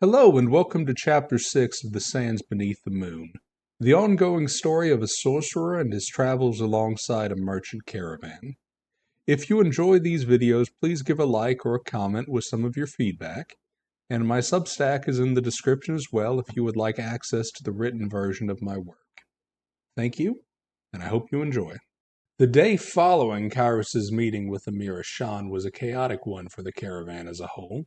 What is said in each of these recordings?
Hello, and welcome to Chapter 6 of The Sands Beneath the Moon, the ongoing story of a sorcerer and his travels alongside a merchant caravan. If you enjoy these videos, please give a like or a comment with some of your feedback, and my Substack is in the description as well if you would like access to the written version of my work. Thank you, and I hope you enjoy. The day following Kyrus's meeting with Amir Ashan was a chaotic one for the caravan as a whole.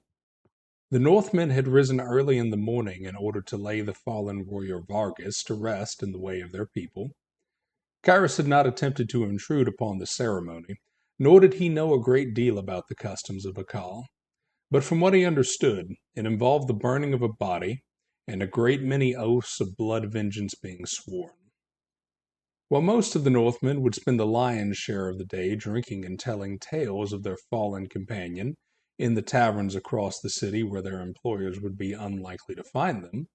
The Northmen had risen early in the morning in order to lay the fallen warrior Vargas to rest in the way of their people. Cyrus had not attempted to intrude upon the ceremony, nor did he know a great deal about the customs of Akal. But from what he understood, it involved the burning of a body and a great many oaths of blood vengeance being sworn. While most of the Northmen would spend the lion's share of the day drinking and telling tales of their fallen companion in the taverns across the city where their employers would be unlikely to find them,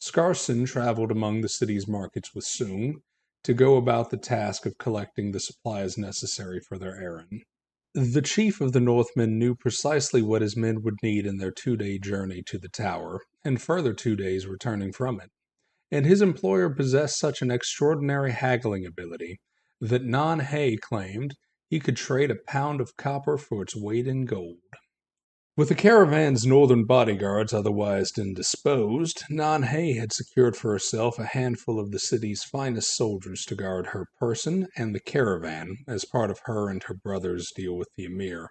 Skarsen traveled among the city's markets with Sung to go about the task of collecting the supplies necessary for their errand. The chief of the Northmen knew precisely what his men would need in their 2-day journey to the tower, and further 2 days returning from it, and his employer possessed such an extraordinary haggling ability that Nan-Hay claimed he could trade a pound of copper for its weight in gold. With the caravan's northern bodyguards otherwise indisposed, Nan-Hay had secured for herself a handful of the city's finest soldiers to guard her person and the caravan as part of her and her brother's deal with the Emir.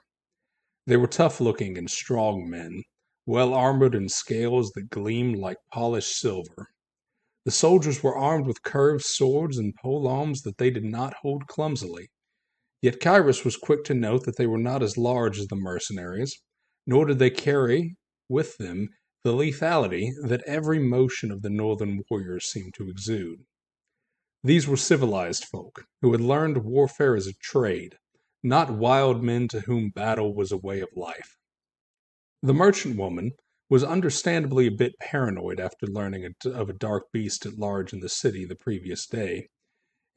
They were tough-looking and strong men, well armored in scales that gleamed like polished silver. The soldiers were armed with curved swords and pole-arms that they did not hold clumsily. Yet Cyrus was quick to note that they were not as large as the mercenaries, nor did they carry with them the lethality that every motion of the northern warriors seemed to exude. These were civilized folk, who had learned warfare as a trade, not wild men to whom battle was a way of life. The merchant woman was understandably a bit paranoid after learning of a dark beast at large in the city the previous day,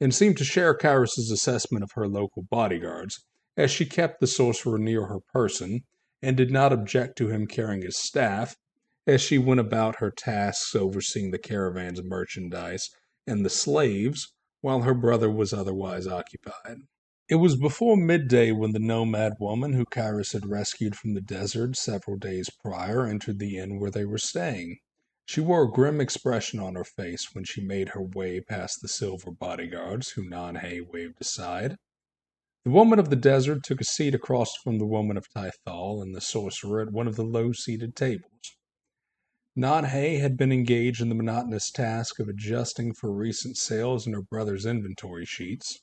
and seemed to share Cyrus's assessment of her local bodyguards, as she kept the sorcerer near her person, and did not object to him carrying his staff, as she went about her tasks overseeing the caravan's merchandise and the slaves, while her brother was otherwise occupied. It was before midday when the nomad woman who Cyrus had rescued from the desert several days prior entered the inn where they were staying. She wore a grim expression on her face when she made her way past the silver bodyguards, who Nan-Hay waved aside. The woman of the desert took a seat across from the woman of Tythal and the sorcerer at one of the low-seated tables. Nan-Hay had been engaged in the monotonous task of adjusting for recent sales in her brother's inventory sheets,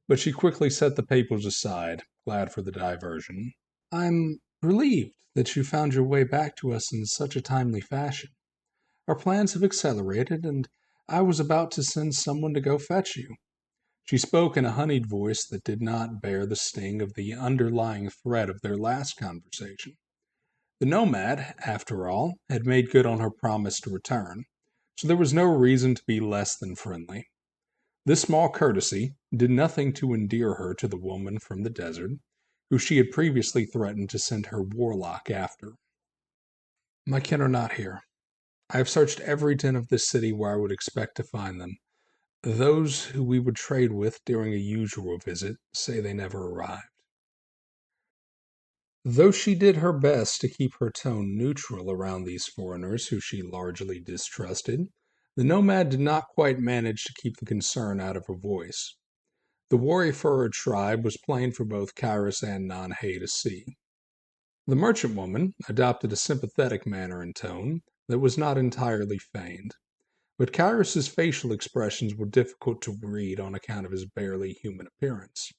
but she quickly set the papers aside, glad for the diversion. "I'm relieved that you found your way back to us in such a timely fashion. Our plans have accelerated, and I was about to send someone to go fetch you." She spoke in a honeyed voice that did not bear the sting of the underlying threat of their last conversation. The nomad, after all, had made good on her promise to return, so there was no reason to be less than friendly. This small courtesy did nothing to endear her to the woman from the desert, who she had previously threatened to send her warlock after. "My kin are not here. I have searched every den of this city where I would expect to find them. Those who we would trade with during a usual visit say they never arrived." Though she did her best to keep her tone neutral around these foreigners who she largely distrusted, the nomad did not quite manage to keep the concern out of her voice. The worry for her tribe was plain for both Cyrus and Nan-Hay to see. The merchant woman adopted a sympathetic manner and tone that was not entirely feigned, but Cyrus's facial expressions were difficult to read on account of his barely human appearance.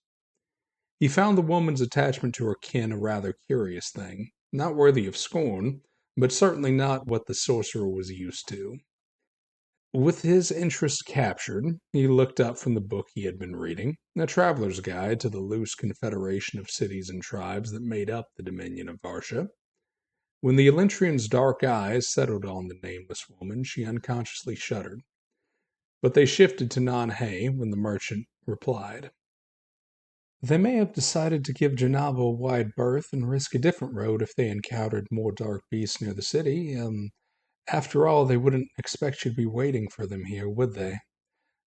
He found the woman's attachment to her kin a rather curious thing, not worthy of scorn, but certainly not what the sorcerer was used to. With his interest captured, he looked up from the book he had been reading, a traveler's guide to the loose confederation of cities and tribes that made up the dominion of Varsha. When the Elentrian's dark eyes settled on the nameless woman, she unconsciously shuddered. But they shifted to Nan-Hay when the merchant replied. "They may have decided to give Janava a wide berth and risk a different road if they encountered more dark beasts near the city. After all, they wouldn't expect you to be waiting for them here, would they?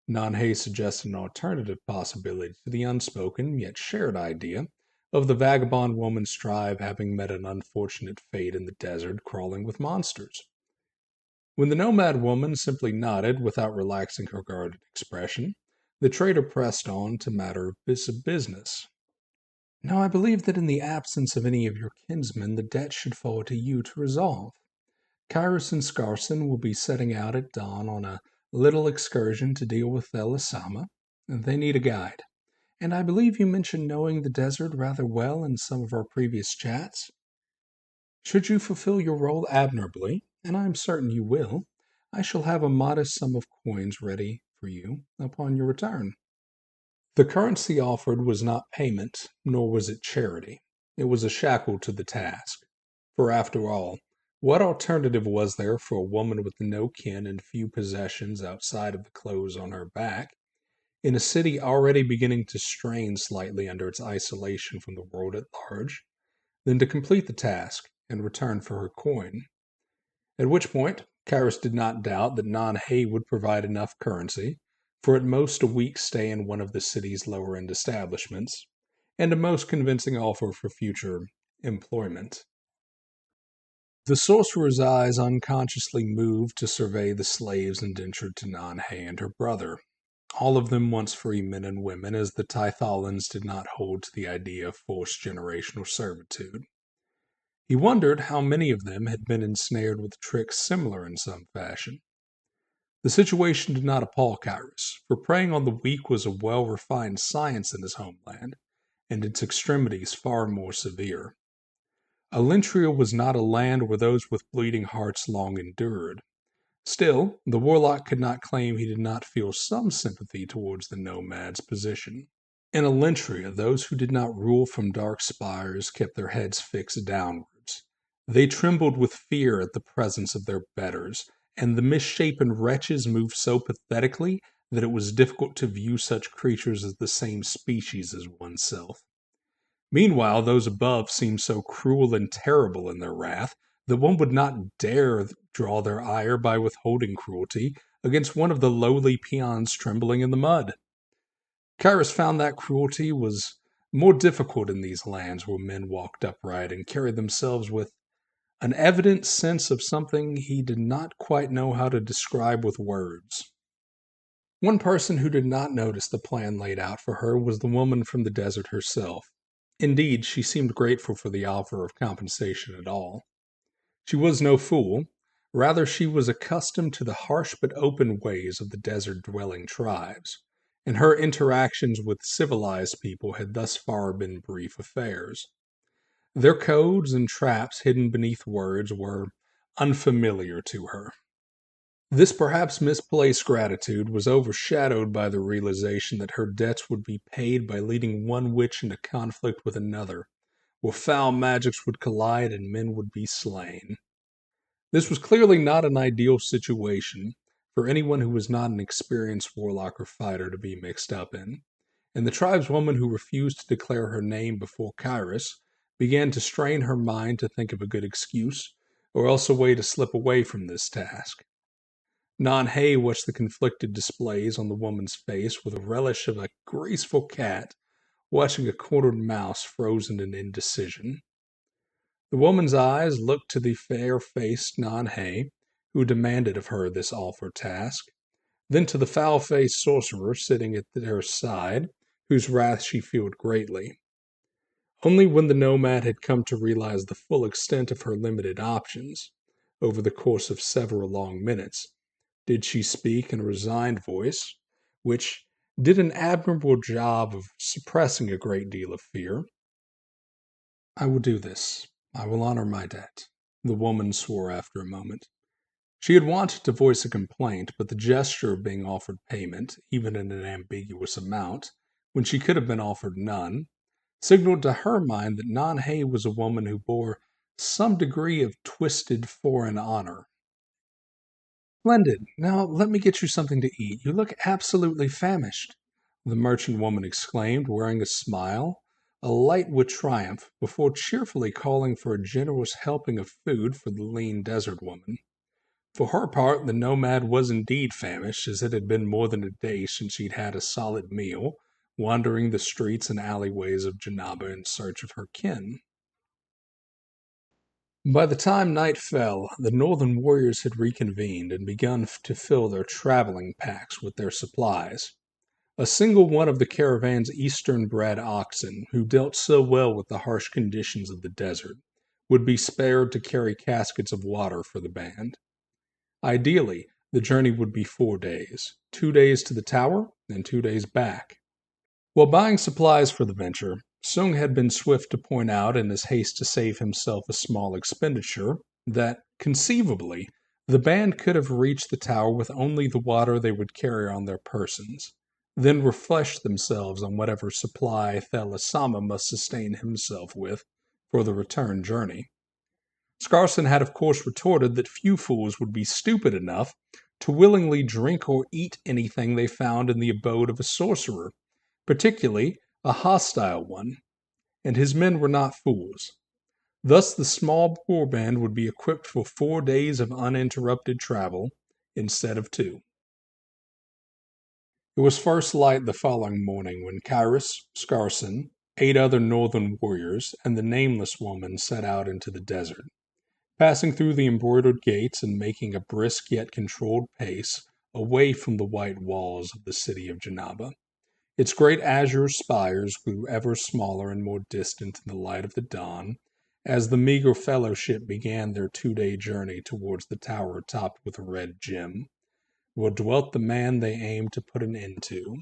Nanhei suggested an alternative possibility to the unspoken yet shared idea of the vagabond woman's tribe having met an unfortunate fate in the desert crawling with monsters. When the nomad woman simply nodded without relaxing her guarded expression, the trader pressed on to matter of business. Now, I believe that in the absence of any of your kinsmen, the debt should fall to you to resolve. Kyrus and Scarson will be setting out at dawn on a little excursion to deal with Elisama. They need a guide. And I believe you mentioned knowing the desert rather well in some of our previous chats. Should you fulfill your role admirably, and I am certain you will, I shall have a modest sum of coins ready for you upon your return. The currency offered was not payment, nor was it charity. It was a shackle to the task. For after all, what alternative was there for a woman with no kin and few possessions outside of the clothes on her back, in a city already beginning to strain slightly under its isolation from the world at large, than to complete the task and return for her coin? At which point, Kyrus did not doubt that Nanhei would provide enough currency for at most a week's stay in one of the city's lower-end establishments, and a most convincing offer for future employment. The sorcerer's eyes unconsciously moved to survey the slaves indentured to Nanhei and her brother, all of them once free men and women, as the Tytholans did not hold to the idea of forced generational servitude. He wondered how many of them had been ensnared with tricks similar in some fashion. The situation did not appall Kyrus, for preying on the weak was a well-refined science in his homeland, and its extremities far more severe. Alentria was not a land where those with bleeding hearts long endured. Still, the warlock could not claim he did not feel some sympathy towards the nomad's position. In Alentria, those who did not rule from dark spires kept their heads fixed downwards. They trembled with fear at the presence of their betters, and the misshapen wretches moved so pathetically that it was difficult to view such creatures as the same species as oneself. Meanwhile, those above seemed so cruel and terrible in their wrath that one would not dare draw their ire by withholding cruelty against one of the lowly peons trembling in the mud. Kyrus found that cruelty was more difficult in these lands where men walked upright and carried themselves with an evident sense of something he did not quite know how to describe with words. One person who did not notice the plan laid out for her was the woman from the desert herself. Indeed, she seemed grateful for the offer of compensation at all. She was no fool. Rather, she was accustomed to the harsh but open ways of the desert-dwelling tribes, and her interactions with civilized people had thus far been brief affairs. Their codes and traps hidden beneath words were unfamiliar to her. This perhaps misplaced gratitude was overshadowed by the realization that her debts would be paid by leading one witch into conflict with another, where foul magics would collide and men would be slain. This was clearly not an ideal situation for anyone who was not an experienced warlock or fighter to be mixed up in, and the tribeswoman who refused to declare her name before Kyrus began to strain her mind to think of a good excuse, or else a way to slip away from this task. Nanhei watched the conflicted displays on the woman's face with a relish of a graceful cat watching a cornered mouse frozen in indecision. The woman's eyes looked to the fair-faced Nanhei, who demanded of her this awful task, then to the foul-faced sorcerer sitting at her side, whose wrath she feared greatly. Only when the nomad had come to realize the full extent of her limited options, over the course of several long minutes, did she speak in a resigned voice, which did an admirable job of suppressing a great deal of fear. "I will do this. I will honor my debt," the woman swore after a moment. She had wanted to voice a complaint, but the gesture of being offered payment, even in an ambiguous amount, when she could have been offered none, signaled to her mind that Nanhei was a woman who bore some degree of twisted foreign honor. "Splendid. Now let me get you something to eat. You look absolutely famished," the merchant woman exclaimed, wearing a smile, alight with triumph, before cheerfully calling for a generous helping of food for the lean desert woman. For her part, the nomad was indeed famished, as it had been more than a day since she'd had a solid meal, wandering the streets and alleyways of Janaba in search of her kin. By the time night fell, the northern warriors had reconvened and begun to fill their traveling packs with their supplies. A single one of the caravan's eastern-bred oxen, who dealt so well with the harsh conditions of the desert, would be spared to carry caskets of water for the band. Ideally, the journey would be 4 days, 2 days to the tower and 2 days back. While buying supplies for the venture, Sung had been swift to point out, in his haste to save himself a small expenditure, that, conceivably, the band could have reached the tower with only the water they would carry on their persons, then refresh themselves on whatever supply Thalasama must sustain himself with for the return journey. Scarson had of course retorted that few fools would be stupid enough to willingly drink or eat anything they found in the abode of a sorcerer, particularly a hostile one, and his men were not fools. Thus the small war band would be equipped for 4 days of uninterrupted travel instead of 2. It was first light the following morning when Kyrus, Scarson, 8 other northern warriors, and the nameless woman set out into the desert. Passing through the embroidered gates and making a brisk yet controlled pace away from the white walls of the city of Janaba. Its great azure spires grew ever smaller and more distant in the light of the dawn, as the meager fellowship began their 2-day journey towards the tower topped with a red gem, where dwelt the man they aimed to put an end to.